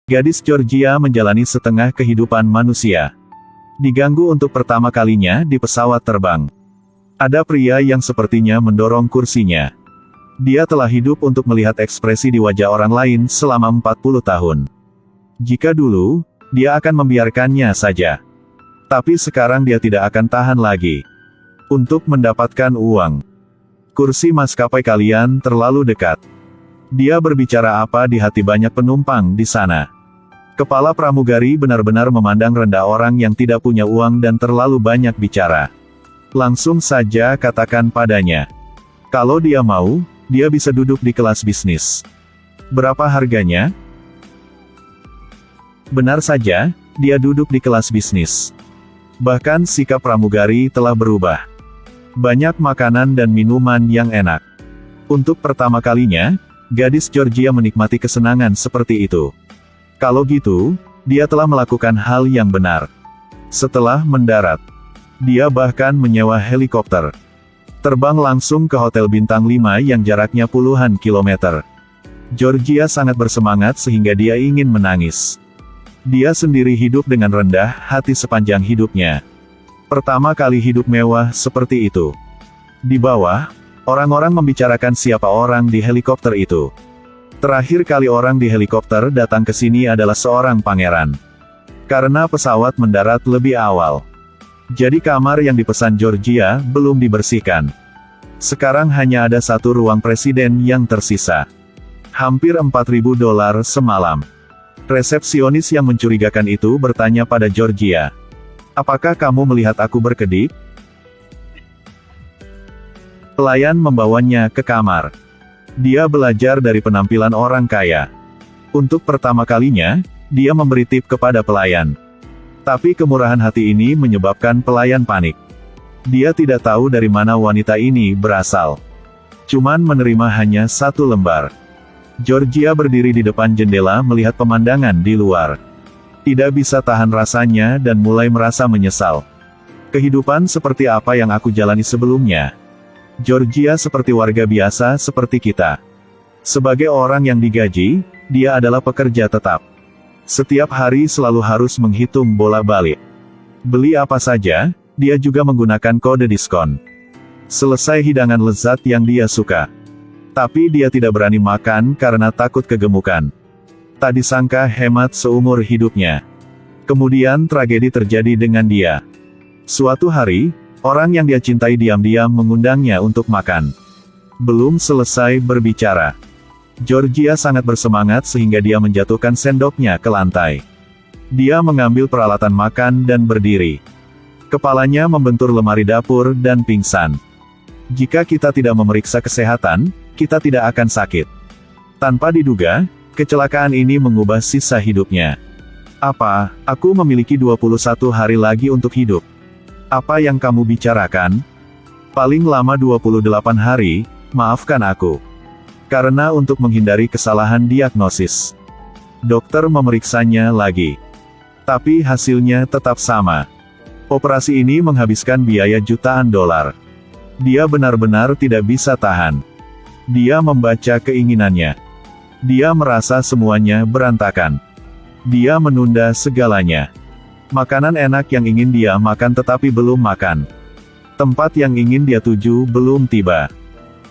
Gadis Georgia menjalani setengah kehidupan manusia. Diganggu untuk pertama kalinya di pesawat terbang. Ada pria yang sepertinya mendorong kursinya. Dia telah hidup untuk melihat ekspresi di wajah orang lain selama 40 tahun. Jika dulu, dia akan membiarkannya saja. Tapi sekarang dia tidak akan tahan lagi. Untuk mendapatkan uang. Kursi maskapai kalian terlalu dekat. Dia berbicara apa di hati banyak penumpang di sana. Kepala pramugari benar-benar memandang rendah orang yang tidak punya uang dan terlalu banyak bicara. Langsung saja katakan padanya. Kalau dia mau, dia bisa duduk di kelas bisnis. Berapa harganya? Benar saja, dia duduk di kelas bisnis. Bahkan sikap pramugari telah berubah. Banyak makanan dan minuman yang enak. Untuk pertama kalinya, gadis Georgia menikmati kesenangan seperti itu. Kalau gitu, dia telah melakukan hal yang benar. Setelah mendarat, dia bahkan menyewa helikopter. Terbang langsung ke hotel bintang 5 yang jaraknya puluhan kilometer. Georgia sangat bersemangat sehingga dia ingin menangis. Dia sendiri hidup dengan rendah hati sepanjang hidupnya. Pertama kali hidup mewah seperti itu. Di bawah, orang-orang membicarakan siapa orang di helikopter itu. Terakhir kali orang di helikopter datang ke sini adalah seorang pangeran. Karena pesawat mendarat lebih awal. Jadi kamar yang dipesan Georgia belum dibersihkan. Sekarang hanya ada satu ruang presiden yang tersisa. Hampir $4.000 semalam. Resepsionis yang mencurigakan itu bertanya pada Georgia. Apakah kamu melihat aku berkedip? Pelayan membawanya ke kamar. Dia belajar dari penampilan orang kaya. Untuk pertama kalinya, dia memberi tip kepada pelayan. Tapi kemurahan hati ini menyebabkan pelayan panik. Dia tidak tahu dari mana wanita ini berasal. Cuman menerima hanya satu lembar. Georgia berdiri di depan jendela melihat pemandangan di luar. Tidak bisa tahan rasanya dan mulai merasa menyesal. Kehidupan seperti apa yang aku jalani sebelumnya? Georgia seperti warga biasa seperti kita. Sebagai orang yang digaji, dia adalah pekerja tetap. Setiap hari selalu harus menghitung bolak-balik. Beli apa saja, dia juga menggunakan kode diskon. Selesai hidangan lezat yang dia suka. Tapi dia tidak berani makan karena takut kegemukan. Tak disangka hemat seumur hidupnya. Kemudian tragedi terjadi dengan dia. Suatu hari, orang yang dia cintai diam-diam mengundangnya untuk makan. Belum selesai berbicara. Georgia sangat bersemangat sehingga dia menjatuhkan sendoknya ke lantai. Dia mengambil peralatan makan dan berdiri. Kepalanya membentur lemari dapur dan pingsan. Jika kita tidak memeriksa kesehatan, kita tidak akan sakit. Tanpa diduga, kecelakaan ini mengubah sisa hidupnya. Apa, aku memiliki 21 hari lagi untuk hidup? Apa yang kamu bicarakan? Paling lama 28 hari, maafkan aku. Karena untuk menghindari kesalahan diagnosis. Dokter memeriksanya lagi. Tapi hasilnya tetap sama. Operasi ini menghabiskan biaya jutaan dolar. Dia benar-benar tidak bisa tahan. Dia membaca keinginannya. Dia merasa semuanya berantakan. Dia menunda segalanya. Makanan enak yang ingin dia makan tetapi belum makan. Tempat yang ingin dia tuju belum tiba.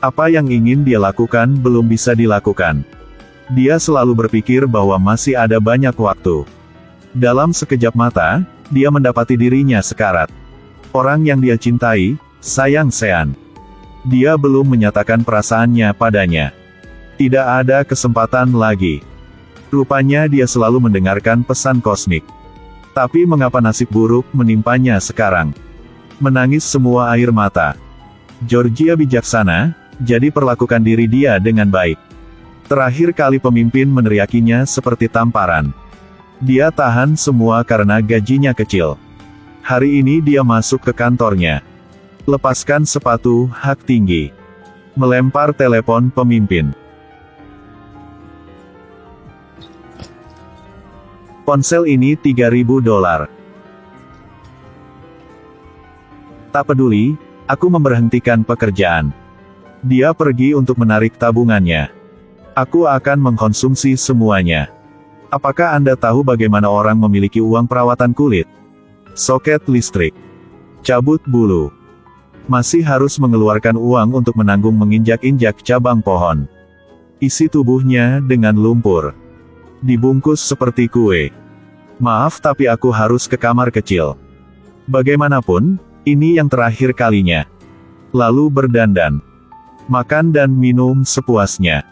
Apa yang ingin dia lakukan belum bisa dilakukan. Dia selalu berpikir bahwa masih ada banyak waktu. Dalam sekejap mata, dia mendapati dirinya sekarat. Orang yang dia cintai, sayang Sean. Dia belum menyatakan perasaannya padanya. Tidak ada kesempatan lagi. Rupanya dia selalu mendengarkan pesan kosmik. Tapi mengapa nasib buruk menimpanya sekarang? Menangis semua air mata. Georgia bijaksana, jadi perlakukan diri dia dengan baik. Terakhir kali pemimpin meneriakinya seperti tamparan. Dia tahan semua karena gajinya kecil. Hari ini dia masuk ke kantornya. Lepaskan sepatu hak tinggi. Melempar telepon pemimpin. Ponsel ini $3.000. Tak peduli, aku memberhentikan pekerjaan. Dia pergi untuk menarik tabungannya. Aku akan mengkonsumsi semuanya. Apakah Anda tahu bagaimana orang memiliki uang perawatan kulit? Soket listrik. Cabut bulu. Masih harus mengeluarkan uang untuk menanggung menginjak-injak cabang pohon. Isi tubuhnya dengan lumpur. Dibungkus seperti kue. Maaf tapi aku harus ke kamar kecil. Bagaimanapun, ini yang terakhir kalinya. Lalu berdandan. Makan dan minum sepuasnya.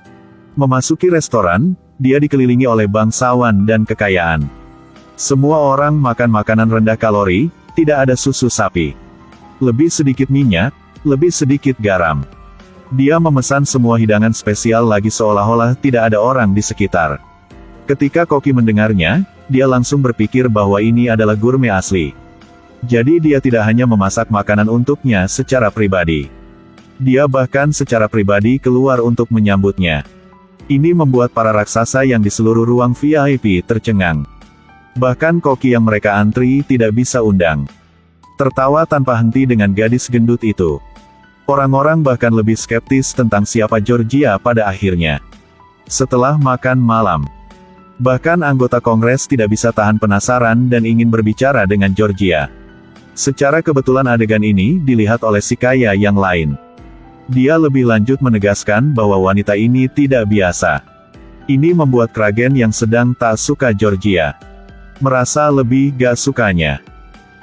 Memasuki restoran, dia dikelilingi oleh bangsawan dan kekayaan. Semua orang makan makanan rendah kalori, tidak ada susu sapi. Lebih sedikit minyak, lebih sedikit garam. Dia memesan semua hidangan spesial lagi seolah-olah tidak ada orang di sekitar. Ketika koki mendengarnya, dia langsung berpikir bahwa ini adalah gurme asli. Jadi dia tidak hanya memasak makanan untuknya secara pribadi. Dia bahkan secara pribadi keluar untuk menyambutnya. Ini membuat para raksasa yang di seluruh ruang VIP tercengang. Bahkan koki yang mereka antri tidak bisa undang. Tertawa tanpa henti dengan gadis gendut itu. Orang-orang bahkan lebih skeptis tentang siapa Georgia pada akhirnya. Setelah makan malam, bahkan anggota Kongres tidak bisa tahan penasaran dan ingin berbicara dengan Georgia. Secara kebetulan adegan ini dilihat oleh si kaya yang lain. Dia lebih lanjut menegaskan bahwa wanita ini tidak biasa. Ini membuat Kragen yang sedang tak suka Georgia merasa lebih gak sukanya.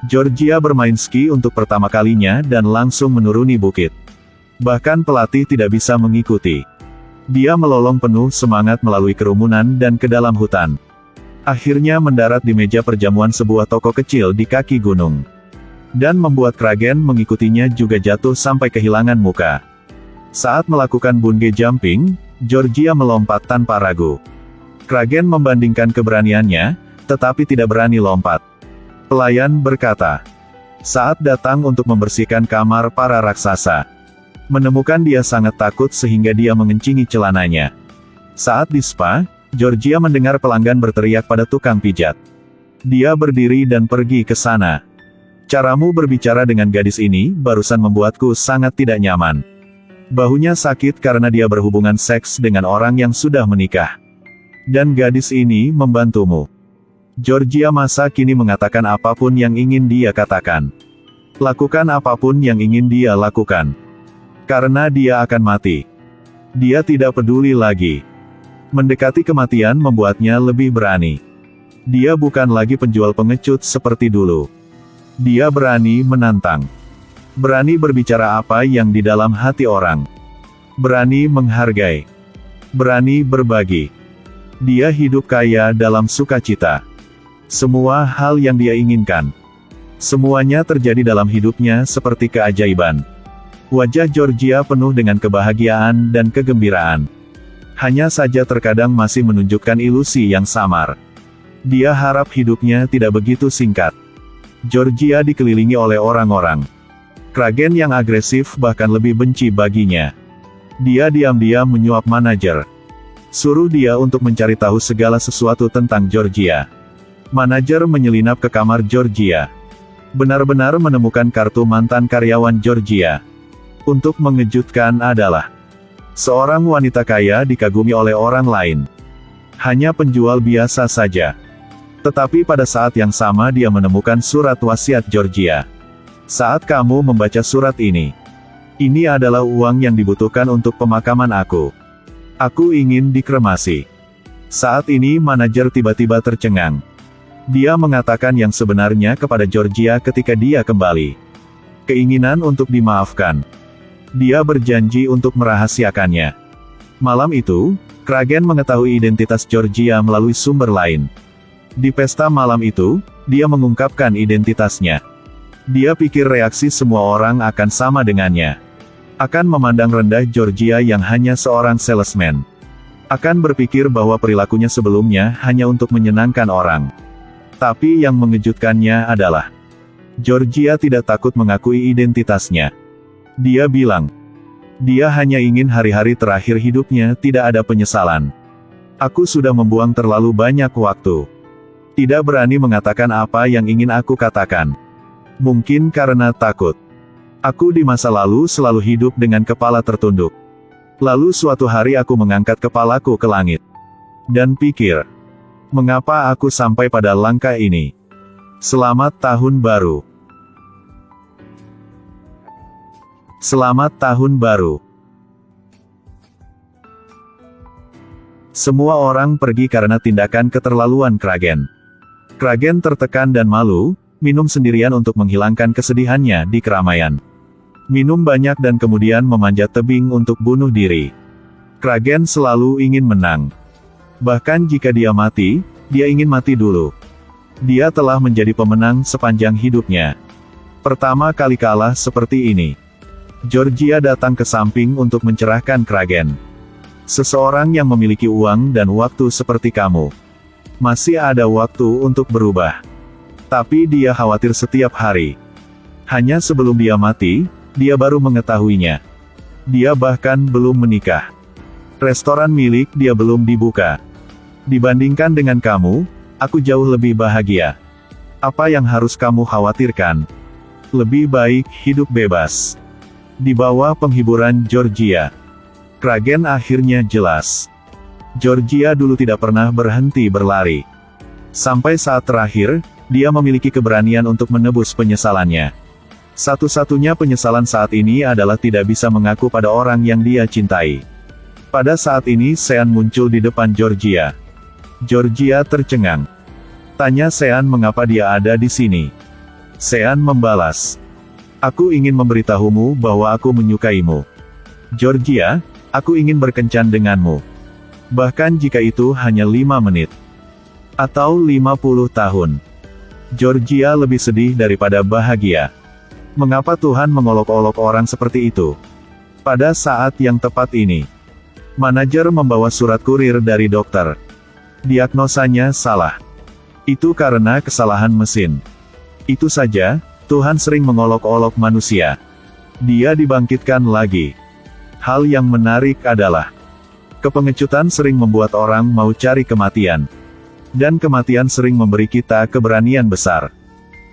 Georgia bermain ski untuk pertama kalinya dan langsung menuruni bukit. Bahkan pelatih tidak bisa mengikuti. Dia melolong penuh semangat melalui kerumunan dan ke dalam hutan. Akhirnya mendarat di meja perjamuan sebuah toko kecil di kaki gunung. Dan membuat Kragen mengikutinya juga jatuh sampai kehilangan muka. Saat melakukan bungee jumping, Georgia melompat tanpa ragu. Kragen membandingkan keberaniannya, tetapi tidak berani lompat. Pelayan berkata, saat datang untuk membersihkan kamar para raksasa. Menemukan dia sangat takut sehingga dia mengencingi celananya. Saat di spa, Georgia mendengar pelanggan berteriak pada tukang pijat. Dia berdiri dan pergi ke sana. Caramu berbicara dengan gadis ini barusan membuatku sangat tidak nyaman. Bahunya sakit karena dia berhubungan seks dengan orang yang sudah menikah. Dan gadis ini membantumu. Georgia masa kini mengatakan apapun yang ingin dia katakan. Lakukan apapun yang ingin dia lakukan. Karena dia akan mati. Dia tidak peduli lagi. Mendekati kematian membuatnya lebih berani. Dia bukan lagi penjual pengecut seperti dulu. Dia berani menantang. Berani berbicara apa yang di dalam hati orang. Berani menghargai. Berani berbagi. Dia hidup kaya dalam sukacita. Semua hal yang dia inginkan. Semuanya terjadi dalam hidupnya seperti keajaiban. Wajah Georgia penuh dengan kebahagiaan dan kegembiraan. Hanya saja terkadang masih menunjukkan ilusi yang samar. Dia harap hidupnya tidak begitu singkat. Georgia dikelilingi oleh orang-orang. Kragen yang agresif bahkan lebih benci baginya. Dia diam-diam menyuap manajer. Suruh dia untuk mencari tahu segala sesuatu tentang Georgia. Manajer menyelinap ke kamar Georgia. Benar-benar menemukan kartu mantan karyawan Georgia. Untuk mengejutkan adalah, seorang wanita kaya dikagumi oleh orang lain. Hanya penjual biasa saja. Tetapi pada saat yang sama dia menemukan surat wasiat Georgia. Saat kamu membaca surat ini adalah uang yang dibutuhkan untuk pemakaman aku. Aku ingin dikremasi. Saat ini manajer tiba-tiba tercengang. Dia mengatakan yang sebenarnya kepada Georgia ketika dia kembali. Keinginan untuk dimaafkan. Dia berjanji untuk merahasiakannya. Malam itu, Kragen mengetahui identitas Georgia melalui sumber lain. Di pesta malam itu, dia mengungkapkan identitasnya. Dia pikir reaksi semua orang akan sama dengannya. Akan memandang rendah Georgia yang hanya seorang salesman. Akan berpikir bahwa perilakunya sebelumnya hanya untuk menyenangkan orang. Tapi yang mengejutkannya adalah, Georgia tidak takut mengakui identitasnya. Dia bilang, dia hanya ingin hari-hari terakhir hidupnya tidak ada penyesalan. Aku sudah membuang terlalu banyak waktu. Tidak berani mengatakan apa yang ingin aku katakan. Mungkin karena takut. Aku di masa lalu selalu hidup dengan kepala tertunduk. Lalu suatu hari aku mengangkat kepalaku ke langit. Dan pikir, Mengapa aku sampai pada langkah ini? Selamat Tahun Baru. Selamat Tahun Baru. Semua orang pergi karena tindakan keterlaluan Kragen. Kragen tertekan dan malu, minum sendirian untuk menghilangkan kesedihannya di keramaian. Minum banyak dan kemudian memanjat tebing untuk bunuh diri. Kragen selalu ingin menang. Bahkan jika dia mati, dia ingin mati dulu. Dia telah menjadi pemenang sepanjang hidupnya. Pertama kali kalah seperti ini. Georgia datang ke samping untuk mencerahkan Kragen. Seseorang yang memiliki uang dan waktu seperti kamu. Masih ada waktu untuk berubah. Tapi dia khawatir setiap hari. Hanya sebelum dia mati, dia baru mengetahuinya. Dia bahkan belum menikah. Restoran milik dia belum dibuka. Dibandingkan dengan kamu, aku jauh lebih bahagia. Apa yang harus kamu khawatirkan? Lebih baik hidup bebas. Di bawah penghiburan Georgia. Kragen akhirnya jelas. Georgia dulu tidak pernah berhenti berlari. Sampai saat terakhir, dia memiliki keberanian untuk menebus penyesalannya. Satu-satunya penyesalan saat ini adalah tidak bisa mengaku pada orang yang dia cintai. Pada saat ini Sean muncul di depan Georgia. Georgia tercengang. Tanya Sean mengapa dia ada di sini. Sean membalas. Aku ingin memberitahumu bahwa aku menyukaimu. Georgia, aku ingin berkencan denganmu. Bahkan jika itu hanya 5 menit. Atau 50 tahun. Georgia lebih sedih daripada bahagia. Mengapa Tuhan mengolok-olok orang seperti itu? Pada saat yang tepat ini. Manajer membawa surat kurir dari dokter. Diagnosanya salah. Itu karena kesalahan mesin. Itu saja, Tuhan sering mengolok-olok manusia. Dia dibangkitkan lagi. Hal yang menarik adalah, kepengecutan sering membuat orang mau cari kematian. Dan kematian sering memberi kita keberanian besar.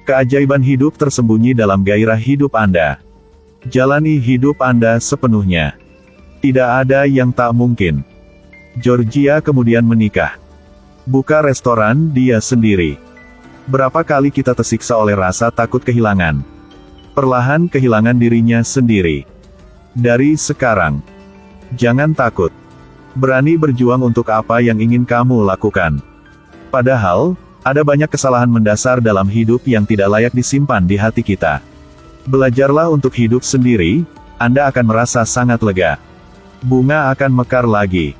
Keajaiban hidup tersembunyi dalam gairah hidup Anda. Jalani hidup Anda sepenuhnya. Tidak ada yang tak mungkin. Georgia kemudian menikah. Buka restoran dia sendiri. Berapa kali kita tersiksa oleh rasa takut kehilangan. Perlahan kehilangan dirinya sendiri. Dari sekarang, jangan takut. Berani berjuang untuk apa yang ingin kamu lakukan. Padahal, ada banyak kesalahan mendasar dalam hidup yang tidak layak disimpan di hati kita. Belajarlah untuk hidup sendiri, Anda akan merasa sangat lega. Bunga akan mekar lagi.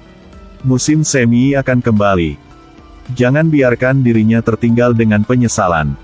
Musim semi akan kembali. Jangan biarkan dirinya tertinggal dengan penyesalan.